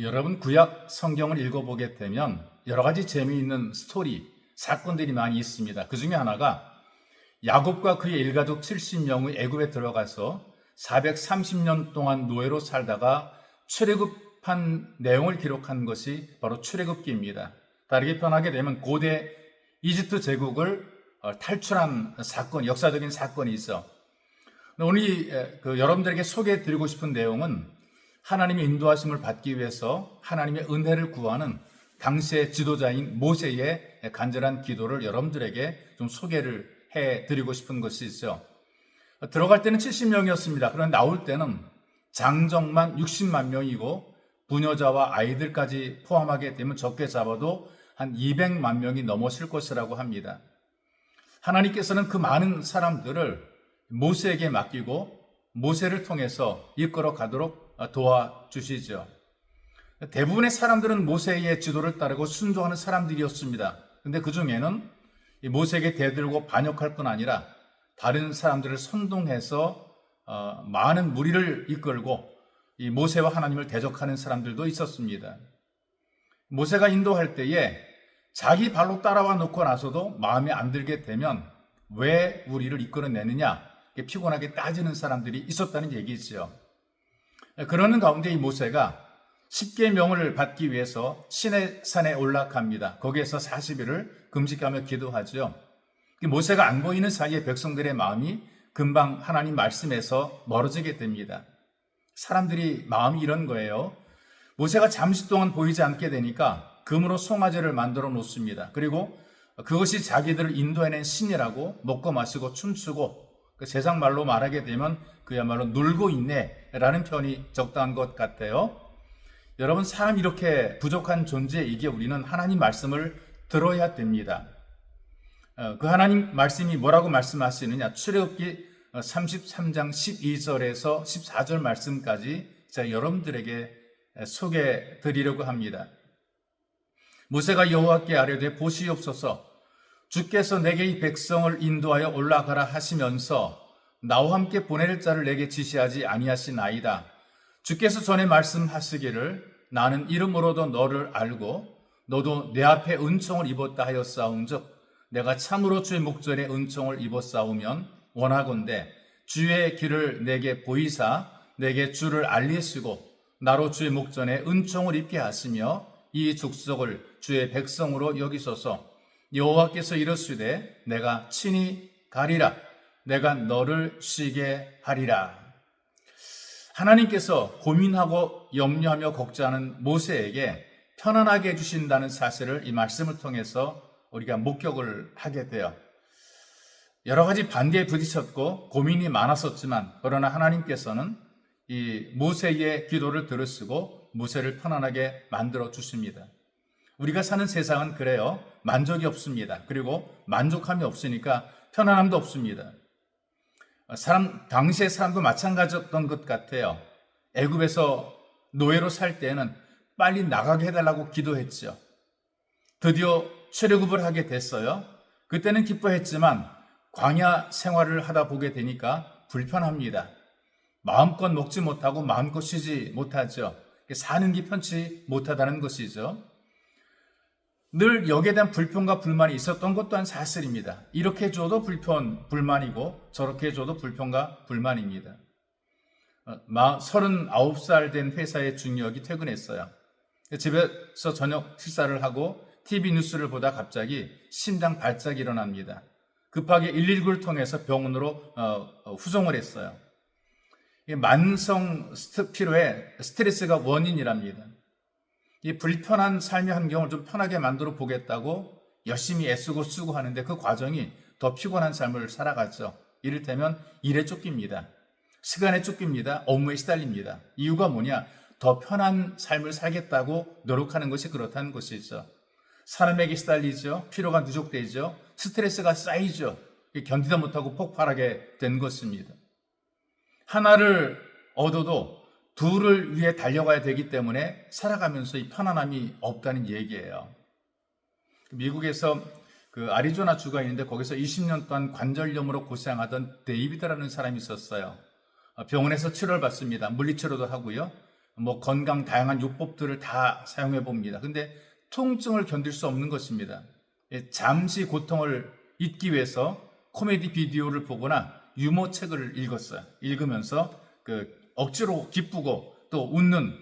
여러분 구약 성경을 읽어보게 되면 여러 가지 재미있는 스토리, 사건들이 많이 있습니다. 그 중에 하나가 야곱과 그의 일가족 70명의 애굽에 들어가서 430년 동안 노예로 살다가 출애굽한 내용을 기록한 것이 바로 출애굽기입니다. 다르게 표현하게 되면 고대 이집트 제국을 탈출한 사건, 역사적인 사건이 있어. 오늘 여러분들에게 소개해드리고 싶은 내용은 하나님의 인도하심을 받기 위해서 하나님의 은혜를 구하는 당시의 지도자인 모세의 간절한 기도를 여러분들에게 좀 소개를 해드리고 싶은 것이 있어요. 들어갈 때는 70명이었습니다. 그런데 나올 때는 장정만 60만 명이고 부녀자와 아이들까지 포함하게 되면 적게 잡아도 한 200만 명이 넘었을 것이라고 합니다. 하나님께서는 그 많은 사람들을 모세에게 맡기고 모세를 통해서 이끌어 가도록 도와주시죠. 대부분의 사람들은 모세의 지도를 따르고 순종하는 사람들이었습니다. 그런데 그 중에는 모세에게 대들고 반역할 뿐 아니라 다른 사람들을 선동해서 많은 무리를 이끌고 이 모세와 하나님을 대적하는 사람들도 있었습니다. 모세가 인도할 때에 자기 발로 따라와 놓고 나서도 마음에 안 들게 되면 왜 우리를 이끌어내느냐 피곤하게 따지는 사람들이 있었다는 얘기죠. 그러는 가운데 이 모세가 10계명을 받기 위해서 시내산에 올라갑니다. 거기에서 40일을 금식하며 기도하죠. 모세가 안 보이는 사이에 백성들의 마음이 금방 하나님 말씀에서 멀어지게 됩니다. 사람들이 마음이 이런 거예요. 모세가 잠시 동안 보이지 않게 되니까 금으로 송아지를 만들어 놓습니다. 그리고 그것이 자기들을 인도해낸 신이라고 먹고 마시고 춤추고 세상 말로 말하게 되면 그야말로 놀고 있네 라는 표현이 적당한 것 같아요. 여러분, 사람 이렇게 부족한 존재이기에 우리는 하나님 말씀을 들어야 됩니다. 그 하나님 말씀이 뭐라고 말씀하시느냐? 출애굽기 33장 12절에서 14절 말씀까지 제가 여러분들에게 소개해 드리려고 합니다. 모세가 여호와께 아뢰되 보시옵소서, 주께서 내게 이 백성을 인도하여 올라가라 하시면서 나와 함께 보낼 자를 내게 지시하지 아니하시나이다. 주께서 전에 말씀하시기를 나는 이름으로도 너를 알고 너도 내 앞에 은총을 입었다 하였사온즉 내가 참으로 주의 목전에 은총을 입었사오면 원하건대 주의 길을 내게 보이사 내게 주를 알리시고 나로 주의 목전에 은총을 입게 하시며 이 족속을 주의 백성으로 여기소서. 여호와께서 이르시되 내가 친히 가리라. 내가 너를 쉬게 하리라. 하나님께서 고민하고 염려하며 걱정하는 모세에게 편안하게 해주신다는 사실을 이 말씀을 통해서 우리가 목격을 하게 돼요. 여러 가지 반대에 부딪혔고 고민이 많았었지만 그러나 하나님께서는 이 모세의 기도를 들으시고 모세를 편안하게 만들어 주십니다. 우리가 사는 세상은 그래요. 만족이 없습니다. 그리고 만족함이 없으니까 편안함도 없습니다. 당시의 사람도 마찬가지였던 것 같아요. 애굽에서 노예로 살 때는 빨리 나가게 해달라고 기도했죠. 드디어 출애굽을 하게 됐어요. 그때는 기뻐했지만 광야 생활을 하다 보게 되니까 불편합니다. 마음껏 먹지 못하고 마음껏 쉬지 못하죠. 사는 게 편치 못하다는 것이죠. 늘 여기에 대한 불평과 불만이 있었던 것 또한 사실입니다. 이렇게 해줘도 불만이고 저렇게 해줘도 불평과 불만입니다. 39살 된 회사의 중역이 퇴근했어요. 집에서 저녁 식사를 하고 TV 뉴스를 보다 갑자기 심장 발작이 일어납니다. 급하게 119를 통해서 병원으로 후송을 했어요. 만성 피로에 스트레스가 원인이랍니다. 이 불편한 삶의 환경을 좀 편하게 만들어 보겠다고 열심히 애쓰고 쓰고 하는데 그 과정이 더 피곤한 삶을 살아가죠. 이를테면 일에 쫓깁니다. 시간에 쫓깁니다. 업무에 시달립니다. 이유가 뭐냐? 더 편한 삶을 살겠다고 노력하는 것이 그렇다는 것이죠. 사람에게 시달리죠. 피로가 누적되죠. 스트레스가 쌓이죠. 견디다 못하고 폭발하게 된 것입니다. 하나를 얻어도 둘을 위해 달려가야 되기 때문에 살아가면서 이 편안함이 없다는 얘기예요. 미국에서 그 아리조나 주가 있는데 거기서 20년 동안 관절염으로 고생하던 데이비드라는 사람이 있었어요. 병원에서 치료를 받습니다. 물리치료도 하고요. 뭐 건강 다양한 요법들을 다 사용해 봅니다. 근데 통증을 견딜 수 없는 것입니다. 잠시 고통을 잊기 위해서 코미디 비디오를 보거나 유머 책을 읽었어요. 읽으면서 억지로 기쁘고 또 웃는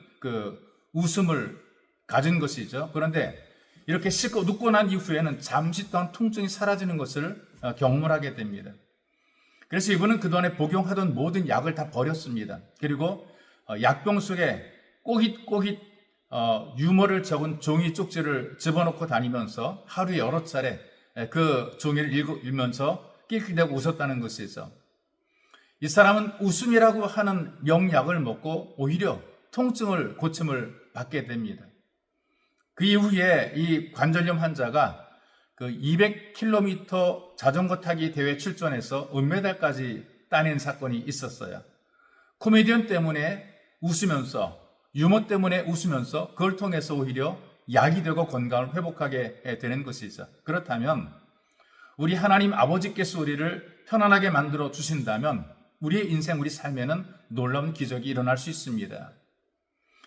웃음을 가진 것이죠. 그런데 이렇게 씻고 눕고 난 이후에는 잠시 동안 통증이 사라지는 것을 경험하게 됩니다. 그래서 이분은 그동안에 복용하던 모든 약을 다 버렸습니다. 그리고 약병 속에 꼬깃꼬깃 유머를 적은 종이 쪽지를 집어넣고 다니면서 하루에 여러 차례 그 종이를 읽으면서 낄낄대고 웃었다는 것이죠. 이 사람은 웃음이라고 하는 명약을 먹고 오히려 통증을 고침을 받게 됩니다. 그 이후에 이 관절염 환자가 200km 자전거 타기 대회 출전해서 은메달까지 따낸 사건이 있었어요. 코미디언 때문에 웃으면서 유머 때문에 웃으면서 그걸 통해서 오히려 약이 되고 건강을 회복하게 되는 것이죠. 그렇다면 우리 하나님 아버지께서 우리를 편안하게 만들어 주신다면 우리의 인생, 우리 삶에는 놀라운 기적이 일어날 수 있습니다.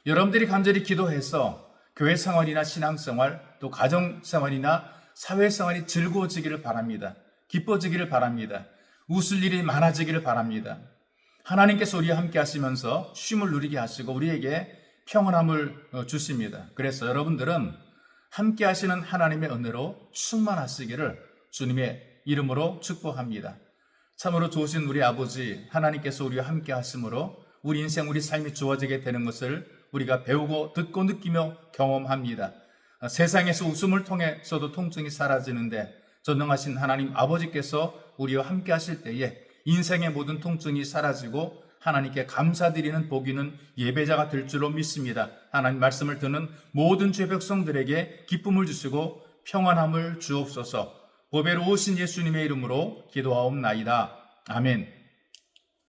여러분들이 간절히 기도해서 교회 생활이나 신앙생활, 또 가정생활이나 사회생활이 즐거워지기를 바랍니다. 기뻐지기를 바랍니다. 웃을 일이 많아지기를 바랍니다. 하나님께서 우리와 함께 하시면서 쉼을 누리게 하시고 우리에게 평안함을 주십니다. 그래서 여러분들은 함께 하시는 하나님의 은혜로 충만하시기를 주님의 이름으로 축복합니다. 참으로 좋으신 우리 아버지 하나님께서 우리와 함께 하심으로 우리 인생, 우리 삶이 좋아지게 되는 것을 우리가 배우고 듣고 느끼며 경험합니다. 세상에서 웃음을 통해서도 통증이 사라지는데 전능하신 하나님 아버지께서 우리와 함께 하실 때에 인생의 모든 통증이 사라지고 하나님께 감사드리는 복이는 예배자가 될 줄로 믿습니다. 하나님 말씀을 듣는 모든 죄 백성들에게 기쁨을 주시고 평안함을 주옵소서. 보배로 오신 예수님의 이름으로 기도하옵나이다. 아멘.